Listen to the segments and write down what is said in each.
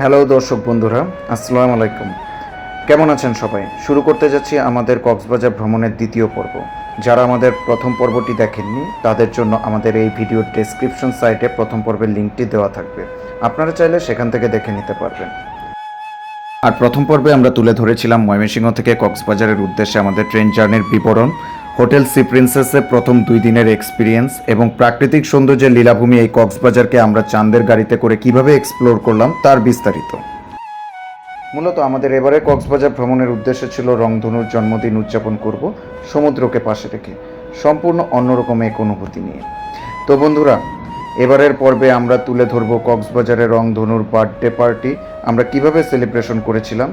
Hello দর্শক বন্ধুরা, আসসালামু আলাইকুম। কেমন আছেন সবাই? শুরু করতে যাচ্ছি আমাদের কক্সবাজার ভ্রমণের দ্বিতীয় পর্ব। যারা আমাদের প্রথম পর্বটি দেখেননি তাদের জন্য আমাদের এই ভিডিওর ডেসক্রিপশন সাইটে প্রথম পর্বের লিঙ্কটি দেওয়া থাকবে। আপনারা চাইলে সেখান থেকে দেখে নিতে পারবেন। আর প্রথম পর্বে আমরা তুলে ধরেছিলাম ময়মনসিংহ থেকে কক্সবাজারের উদ্দেশ্যে আমাদের ট্রেন জার্নির বিবরণ, হোটেল সি প্রিন্সেসে প্রথম 2 দিনের এক্সপিরিয়েন্স এবং প্রাকৃতিক সৌন্দর্যের লীলাভূমি এই কক্সবাজারকে আমরা চাঁদের গাড়িতে করে কিভাবে এক্সপ্লোর করলাম তার বিস্তারিত। মূলত আমাদের এবারে কক্সবাজার ভ্রমণের উদ্দেশ্য ছিল রংধনুর জন্মদিন উদযাপন করব সমুদ্রকে পাশে রেখে, সম্পূর্ণ অন্যরকম এক অনুভূতি নিয়ে। তো বন্ধুরা, এবারের পর্বে আমরা তুলে ধরব কক্সবাজারের রংধনুর বার্থডে পার্টি আমরা কিভাবে সেলিব্রেশন করেছিলাম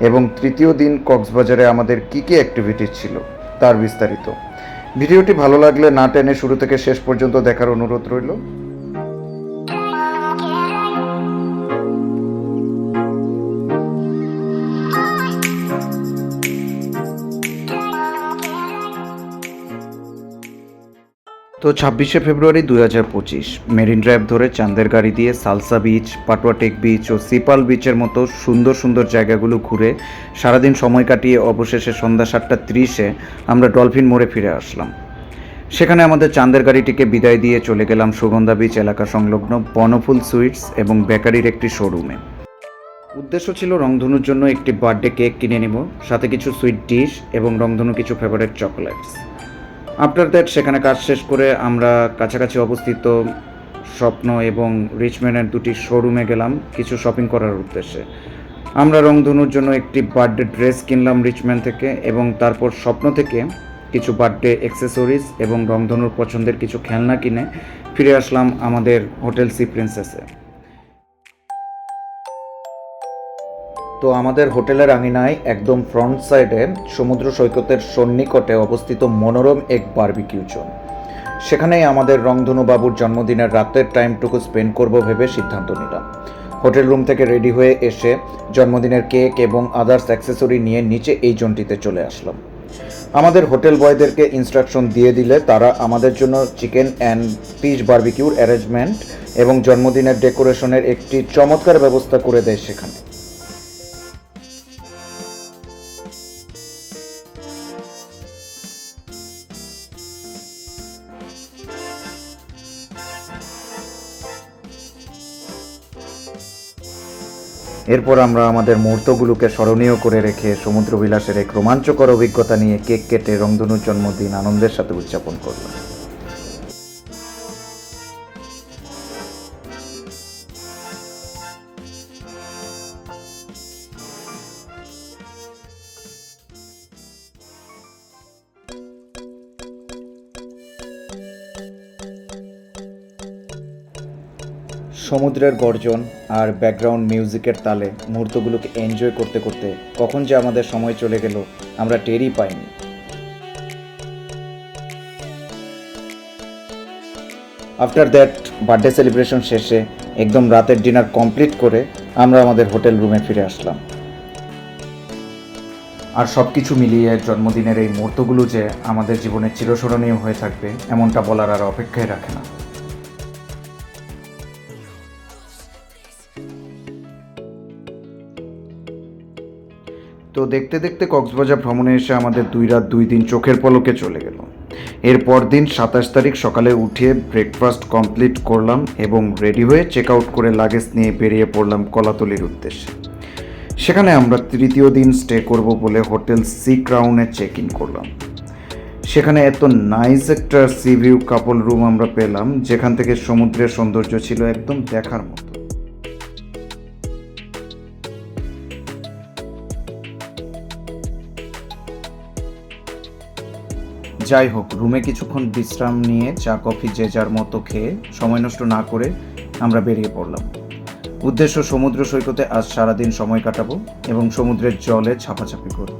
এবং তৃতীয় দিন কক্সবাজারে আমাদের কী কী অ্যাক্টিভিটিস ছিল তার বিস্তারিত। ভিডিওটি ভালো লাগলে না টেনে শুরু থেকে শেষ পর্যন্ত দেখার অনুরোধ রইল। তো 26শে ফেব্রুয়ারি 2025 মেরিন ড্রাইভ ধরে চাঁদের গাড়ি দিয়ে সালসা বিচ, পাটুয়াটেক বিচ ও সিপাল বিচের মতো সুন্দর সুন্দর জায়গাগুলো ঘুরে সারাদিন সময় কাটিয়ে অবশেষে সন্ধ্যা 7:30-এ আমরা ডলফিন মোড়ে ফিরে আসলাম। সেখানে আমাদের চাঁদের গাড়িটিকে বিদায় দিয়ে চলে গেলাম সুগন্ধা বিচ এলাকা সংলগ্ন বনফুল সুইটস এবং বেকারির একটি শোরুমে। উদ্দেশ্য ছিল রংধনুর জন্য একটি বার্থডে কেক কিনে নেব, সাথে কিছু সুইট ডিশ এবং রংধনু কিছু ফেভারিট চকোলেটস। আফটার দ্যাট সেখানে কাজ শেষ করে আমরা কাছাকাছি অবস্থিত স্বপ্ন এবং রিচম্যানের 2টি শোরুমে গেলাম কিছু শপিং করার উদ্দেশ্যে। আমরা রংধনুর জন্য একটি বার্থডে ড্রেস কিনলাম রিচম্যান থেকে এবং তারপর স্বপ্ন থেকে কিছু বার্থডে অ্যাক্সেসরিজ এবং রংধনুর পছন্দের কিছু খেলনা কিনে ফিরে আসলাম আমাদের হোটেল সি প্রিন্সেসে। তো আমাদের হোটেলের আঙিনায় একদম ফ্রন্ট সাইডে সমুদ্র সৈকতের সন্নিকটে অবস্থিত মনোরম এক বারবিকিউ জোন। সেখানেই আমাদের রংধনু বাবুর জন্মদিনের রাতের টাইমটুকু স্পেন্ড করব ভেবে সিদ্ধান্ত নিলাম। হোটেল রুম থেকে রেডি হয়ে এসে জন্মদিনের কেক এবং আদার্স অ্যাক্সেসরি নিয়ে নিচে এই জোনটিতে চলে আসলাম। আমাদের হোটেল বয়দেরকে ইনস্ট্রাকশন দিয়ে দিলে তারা আমাদের জন্য চিকেন অ্যান্ড ফিশ বারবিকিউর অ্যারেঞ্জমেন্ট এবং জন্মদিনের ডেকোরেশনের একটি চমৎকার ব্যবস্থা করে দেয় সেখানে। এরপর আমরা আমাদের মুহূর্তগুলোকে স্মরণীয় করে রেখে সমুদ্র বিলাসের এক রোমাঞ্চকর অভিজ্ঞতা নিয়ে কেক কেটে রংধনুর জন্মদিন আনন্দের সাথে উদযাপন করলাম। সমুদ্রের গর্জন আর ব্যাকগ্রাউন্ড মিউজিকের তালে মুহূর্তগুলোকে এনজয় করতে করতে কখন যে আমাদের সময় চলে গেল আমরা টেরই পাইনি। আফটার দ্যাট বার্থডে সেলিব্রেশন শেষে একদম রাতের ডিনার কমপ্লিট করে আমরা আমাদের হোটেল রুমে ফিরে আসলাম। আর সব কিছু মিলিয়ে জন্মদিনের এই মুহূর্তগুলো যে আমাদের জীবনে চিরস্মরণীয় হয়ে থাকবে এমনটা বলার আর অপেক্ষায় রাখে না। তো দেখতে দেখতে কক্সবাজার ভ্রমণে এসে আমাদের 2 রাত 2 দিন চোখের পলকে চলে গেল। এরপর দিন 27 তারিখ সকালে উঠে ব্রেকফাস্ট কমপ্লিট করলাম এবং রেডি হয়ে চেক আউট করে লাগেজ নিয়ে বেরিয়ে পড়লাম কলাতলির উদ্দেশ্যে। সেখানে আমরা তৃতীয় দিন স্টে করব বলে হোটেল সি ক্রাউনে চেক ইন করলাম। সেখানে এত নাইস একটা সি ভিউ কাপল রুম আমরা পেলাম যেখান থেকে সমুদ্রের সৌন্দর্য ছিল একদম দেখার মতো। যাই হোক, রুমে কিছুক্ষণ বিশ্রাম নিয়ে চা কফি যে যার মতো খেয়ে সময় নষ্ট না করে আমরা বেরিয়ে পড়লাম। উদ্দেশ্য সমুদ্র সৈকতে আজ সারাদিন সময় কাটাবো এবং সমুদ্রের জলে ছাপাছাপি করব।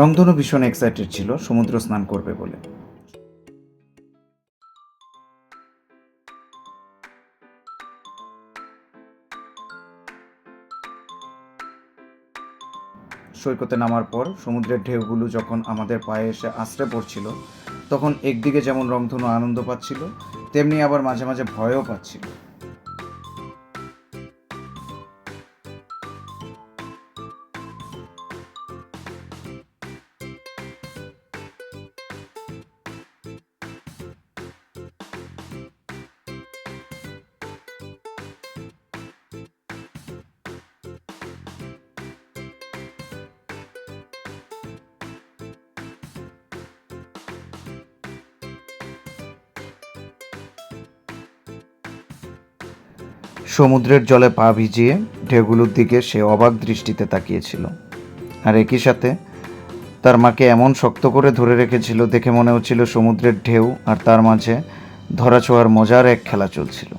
রংধনু ভীষণ এক্সাইটেড ছিল সমুদ্র স্নান করবে বলে। সৈকতে নামার পর সমুদ্রের ঢেউগুলো যখন আমাদের পায়ে এসে আছড়ে পড়ছিল তখন একদিকে যেমন রংধনু আনন্দ পাচ্ছিল, তেমনি আবার মাঝে মাঝে ভয়ও পাচ্ছিল। সমুদ্রের জলে পা ভিজিয়ে ঢেউগুলোর দিকে সে অবাক দৃষ্টিতে তাকিয়েছিল, আর একই সাথে তার মাকে এমন শক্ত করে ধরে রেখেছিল দেখে মনে হচ্ছিল সমুদ্রের ঢেউ আর তার মাঝে ধরাছোঁয়ার মজার এক খেলা চলছিল।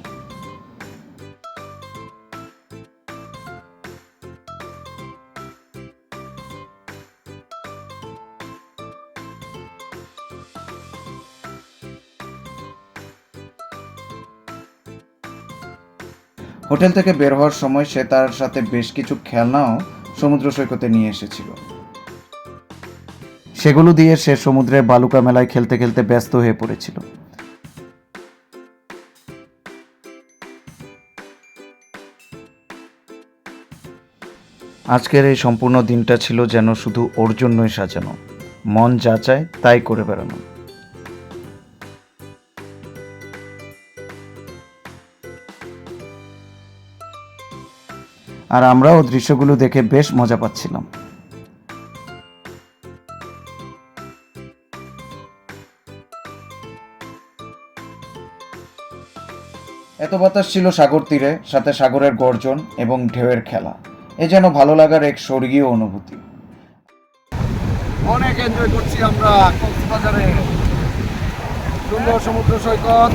হোটেল থেকে বের হওয়ার সময় সে তার সাথে বেশ কিছু খেলনাও সমুদ্র সৈকতে নিয়ে এসেছিল। সেগুলো দিয়ে সে সমুদ্রের বালুকা মেলায় খেলতে খেলতে ব্যস্ত হয়ে পড়েছিল। আজকের এই সম্পূর্ণ দিনটা ছিল যেন শুধু ওর জন্যই সাজানো, মন যা চায় তাই করে বেড়ানো। আর আমরাও দৃশ্যগুলো দেখে বেশ মজা পাচ্ছিলাম। এত বাতাস ছিল সাগর তীরে, সাথে সাগরের গর্জন এবং ঢেউয়ের খেলা। এ যেন ভালো লাগার এক স্বর্গীয় অনুভূতি। অনেক এনজয় করছি আমরা কক্সবাজারে, সুন্দর সমুদ্র সৈকত,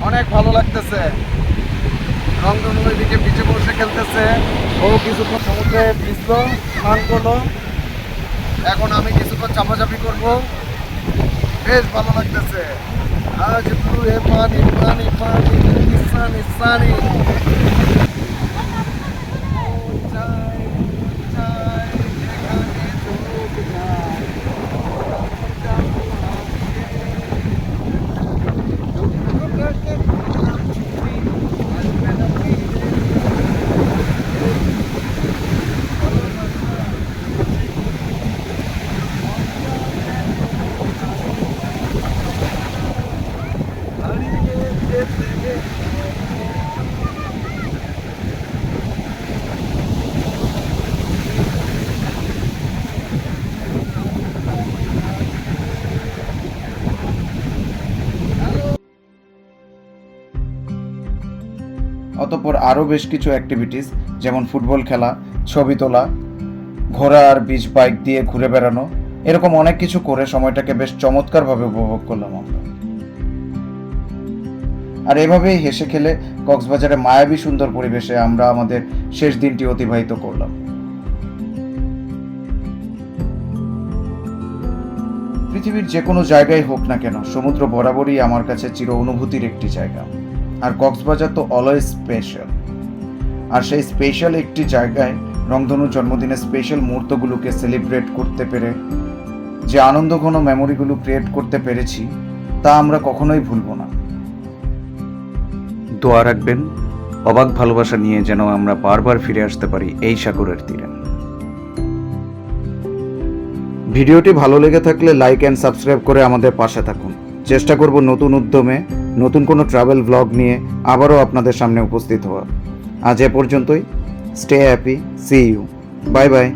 অনেক ভালো লাগতেছে। রংধনু এদিকে বিচে বসে খেলতেছে, ও কিছুক্ষণ সমুদ্রে ভিজলো, স্নান করলো, এখন আমি কিছুক্ষণ চাপাচাপি করবো, বেশ ভালো লাগতেছে। আজ পুরো পানি পানি পানি ইসানি সানি। অতঃপর আরও বেশ কিছু অ্যাক্টিভিটিস, যেমন ফুটবল খেলা, ছবি তোলা, ঘোড়া আর বিচ বাইক দিয়ে ঘুরে বেড়ানো, এরকম অনেক কিছু করে সময়টাকে বেশ চমৎকারভাবে উপভোগ করলাম আমরা। আর এভাবেই হেসে খেলে কক্সবাজারে মায়াবী সুন্দর পরিবেশে আমরা আমাদের শেষ দিনটি অতিবাহিত করলাম। পৃথিবীর যে কোনো জায়গায় হোক না কেন, সমুদ্র বরাবরই আমার কাছে চির অনুভূতির একটি জায়গা। আর কক্সবাজার তো অলওয়েজ স্পেশাল। আর সেই স্পেশাল একটি জায়গায় রংধনুর জন্মদিনের স্পেশাল মুহূর্তগুলোকে সেলিব্রেট করতে পেরে যে আনন্দঘন মেমোরিগুলো ক্রিয়েট করতে পেরেছি, তা আমরা কখনোই ভুলব না। দোয়া রাখবেন অবাক ভালোবাসা নিয়ে যেন আমরা বারবার ফিরে আসতে পারি এই সাগরের তীরে। ভিডিওটি ভালো লেগে থাকলে লাইক অ্যান্ড সাবস্ক্রাইব করে আমাদের পাশে থাকুন। চেষ্টা করব নতুন উদ্যমে নতুন কোনো ট্রাভেল ব্লগ নিয়ে আবারও আপনাদের সামনে উপস্থিত হওয়ার। আজ এ পর্যন্তই। Stay happy, see you, bye by.